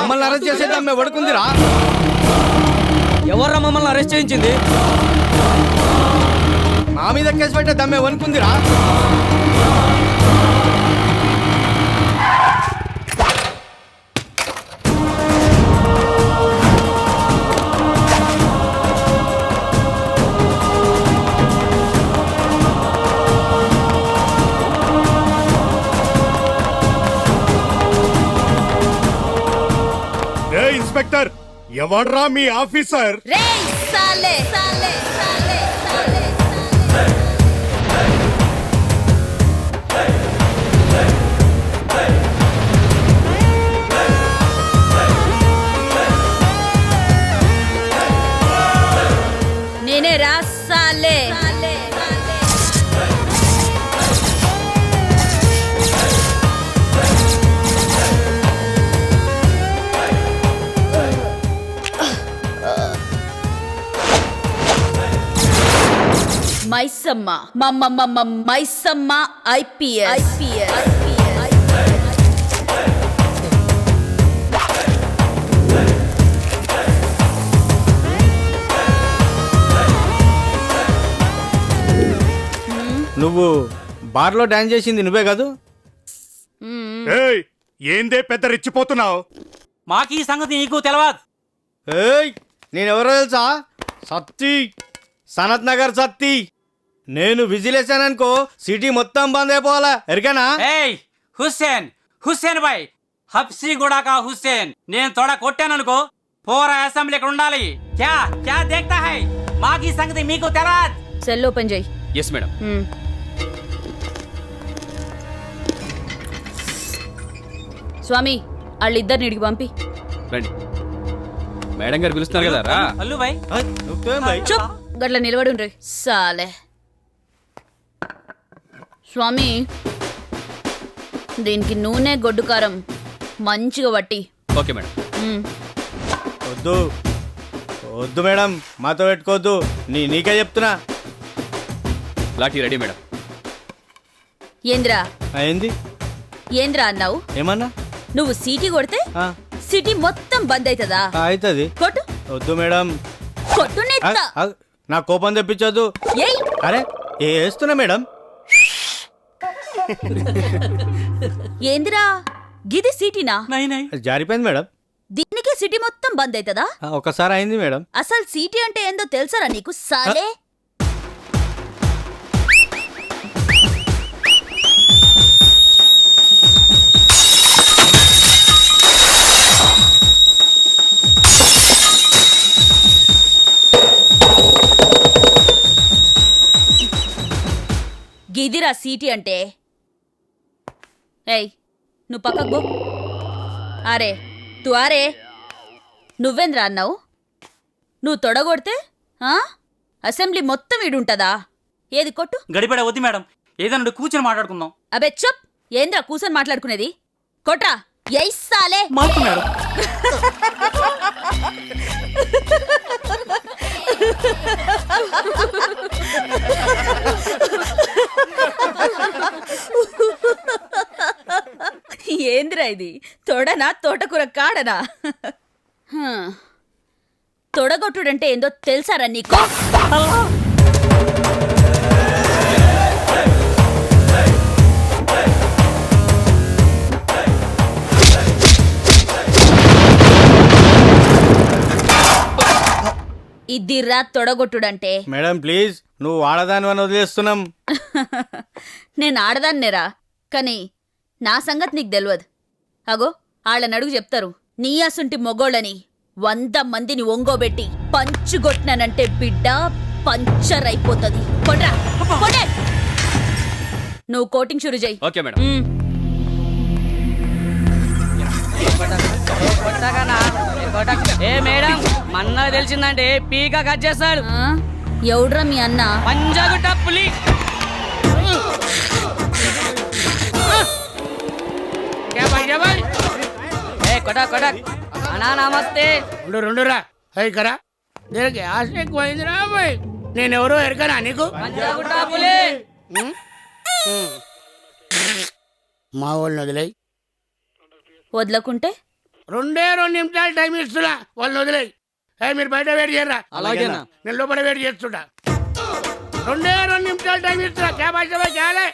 మమ్మల్ని అరెస్ట్ చేసేద్దాం మేము పడుకుందిరా. ఎవర్రా మమ్మల్ని అరెస్ట్ చేయించింది? మా మీద కేసు పెట్టేద్దాం మేము అనుకుందిరా. ఇన్స్పెక్టర్ ఎవడ్రా మీ ఆఫీసర్? నేనే రా సాలే. మైసమ్మ మైసమ్మ ఐపీఎస్. నువ్వు బార్లో డాన్స్ చేసింది నువ్వే కాదు? ఏయ్ ఏందే పెద్ద రెచ్చిపోతున్నావు? మాకు ఈ సంగతి నీకు తెలవదు. ఏయ్ నేనెవరో తెలుసా? సత్తి, సనత్ నగర్ సత్తి. నేను విజిలేసాననుకో సిటీ మొత్తం బంద్ అయిపోవాలా, ఎరికేనా? ఏయ్ హుస్సేన్ భాయ్, హబ్సీ గుడాకా హుస్సేన్. నేను తోడ కొట్టాననుకో పోరా అసెంబ్లీ ఇక్కడ ఉండాలి. క్యా క్యా దేఖ్తా హై? మాకు ఈ సంగతి మీకు తెలవదు. సెల్ ఓపెన్ చేయి. Yes madam. స్వామి వాళ్ళిద్దరిని ఇడికి పంపి. రండి మేడం గారు పిలుస్తున్నారు కదా రా. అల్లు భాయ్ నువ్వేం భయ్? చూప్ గట్ల నిలబడి ఉండ్రి సాలే. స్వామి దీనికి నూనె గొడ్డు కారం మంచిగా పట్టి. Okay madam. వద్దు వద్దు మేడం, మాతో పెట్టుకోవద్దు. నీకే చెప్తున్నా. Lathi ready madam. ఏంద్రా ఏంది ఏంద్రా అన్నావు? ఏమన్నా? నువ్వు సీటీ కొడితే సిటీ మొత్తం బంద్ అవుతుందా? అవుతుంది. కొట్టు. వద్దు మేడం. కొట్టు నెత్త. నా కోపం తెప్పించొద్దు. ఏయ్ అరే వేస్తున్నా మేడం. ఏందిరా గిది సిటీనా? జారిపోయింది మేడం. దీనికే సిటీ మొత్తం బంద్ అవుతుందా? ఒకసారి అయింది మేడం. అసలు సిటీ అంటే ఏందో తెలుసారా నీకు సాలే? గిదిరా సీటీ అంటే. ఏయ్ నువ్వు పక్కకు పో. అరే తు అరే నువ్వేంద్రా అన్నావు? నువ్వు తొడగొడితే అసెంబ్లీ మొత్తం ఈడుంటదా? ఏది కొట్టు. గడిపడ వద్దు మేడం, ఏదన్నా కూర్చొని మాట్లాడుకుందాం. అబే చెప్. ఏంద్రా కూర్చొని మాట్లాడుకునేది? కొట్రా. ఎయిస్సాలే మాకు మేడం. ఏంద్రా ఇది? తొడనా తోటకూర కాడనా? తొడగొట్టుడంటే ఏందో తెలుసారా నీకు? ఇదిరా తొడగొట్టుడంటే. మేడం ప్లీజ్, నువ్వు ఆడదాని అని వదిలేస్తున్నాం. నేను ఆడదాన్నేరా, కానీ నా సంగతి నీకు తెలియదు. అగో వాళ్ళని అడుగు చెప్తారు. నీ అసుంటి మొగోళ్ళని 100 మందిని ఒంగోబెట్టి పంచుగొట్టినానంటే బిడ్డ పంచర్ అయిపోతుంది. కొట్రా కొట్టే. నువ్వు కోటింగ్ షురు చెయ్యి. Okay madam. ఏ మేడం మన్నా తెలిసిందంటే పీక కట్ చేస్తాడు. ఎవడ్రా మీ అన్న? పంజాగుట్ట పులి. అన్నా నమస్తే. రెండురా హై కరా దీనికి ఆశ ఎక్కువైందిరా బాయ్. నేనెవరో ఎరకనా నీకు? పంజాగుట్ట పులి. మా వాళ్ళని వదిలేయి. వదలకుంటే 2 నిమిషాలు టైం ఇస్తున్నా, వాళ్ళని వదిలేయి. మీరు బయట వెయిట్ చేయరా, అలాగేనా? నేను లోపల వెయిట్ చేస్తుంటా. 2 నిమిషాలు టైం ఇస్తున్నా. క్యా భాష క్యాలే.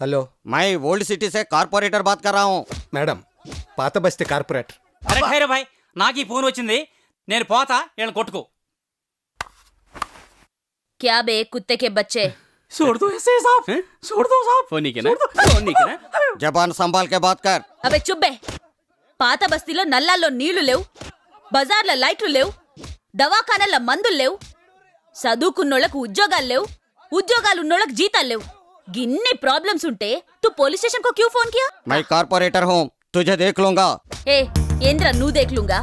हेलो, मैं ओल्ड सिटी से कारपोरेटर बात कर रहा हूँ. मैडम पात बस्ती कारपोरेटर. అరే ఖైరే భాయ్, నాకు ఈ ఫోన్ వచ్చింది, నేను పోతా, వీళ్ళని కొట్టుకో. క్యా బే కుత్తే కే బచ్చే. छोड़ दो ऐसे साहब, छोड़ दो साहब. ఫోన్ నీకేనా? ఫోన్ నీకేనా? जबान संभाल के बात कर. అబే చుబ్బే. పాత బస్తీలో నల్లాల్లో నీళ్లు లేవు, బజార్ల లైట్లు లేవు, దవాఖానల్లో మందులు లేవు, చదువుకున్నోళ్ళకు ఉద్యోగాలు లేవు, ఉద్యోగాలు ఉన్నోళ్ళకి జీతాలు లేవు. గిన్ని ప్రాబ్లమ్స్ ఉంటే తు పోలీస్ స్టేషన్ को क्यों फोन किया? मैं कारपोरेटर हूँ, तुझे देख लूंगा. ఏ ఏంద్రా నువ్వు దేఖ్లుంగా.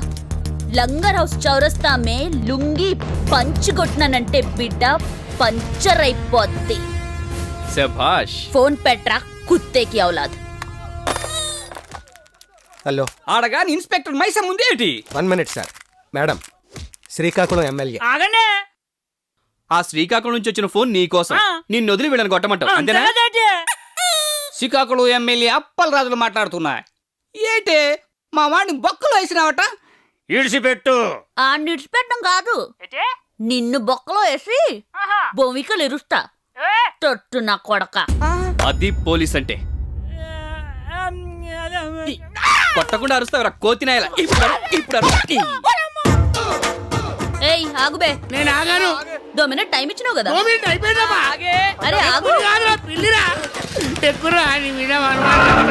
లంగర్ హౌస్ చౌరస్తా మే లుంగి పంచ్ కొట్టినానంటే బిడ్డ పంచర్ అయిపోద్ది. శభాష్. ఫోన్ పెట్రా కుత్తేకి ఔలాద్. हेलो, ఆడగా ఇన్స్పెక్టర్ మైసం ఉంది ఏంటి? 1 minute sir. Madam Srikakulam MLA. ఆగండి. ఆ శ్రీకాకుళం నుంచి వచ్చిన ఫోన్ నీ కోసం. నిన్ను వదిలి వీళ్ళని కొట్టమంటావు అంతేనా? శ్రీకాకుళం ఎమ్మెల్యే అప్పల రాజులు మాట్లాడుతున్నా. ఏంటి మా వాడిని బొక్కలు వేసినావట? ఇడిసిపెట్టు. ఆ నిడిచిపెట్టడం కాదు, నిన్ను బొక్కలో వేసి భూమికలు ఇరుస్తా. తొట్టు నా కొడక. అది పోలీస్ అంటే. కొట్టకుండా అరుస్తావరా కోతినాయలా? ఇప్పుడు ఏయ్ ఆగుబే. నేను ఆగాను. 2 మినిట్ టైం ఇచ్చినావు కదా. 2 మినిట్ అయిపోయిందమ్మా. అరే ఆగు. కాదురా, పిల్లిరా. ఎక్కురా నీ మీద అనుమానం.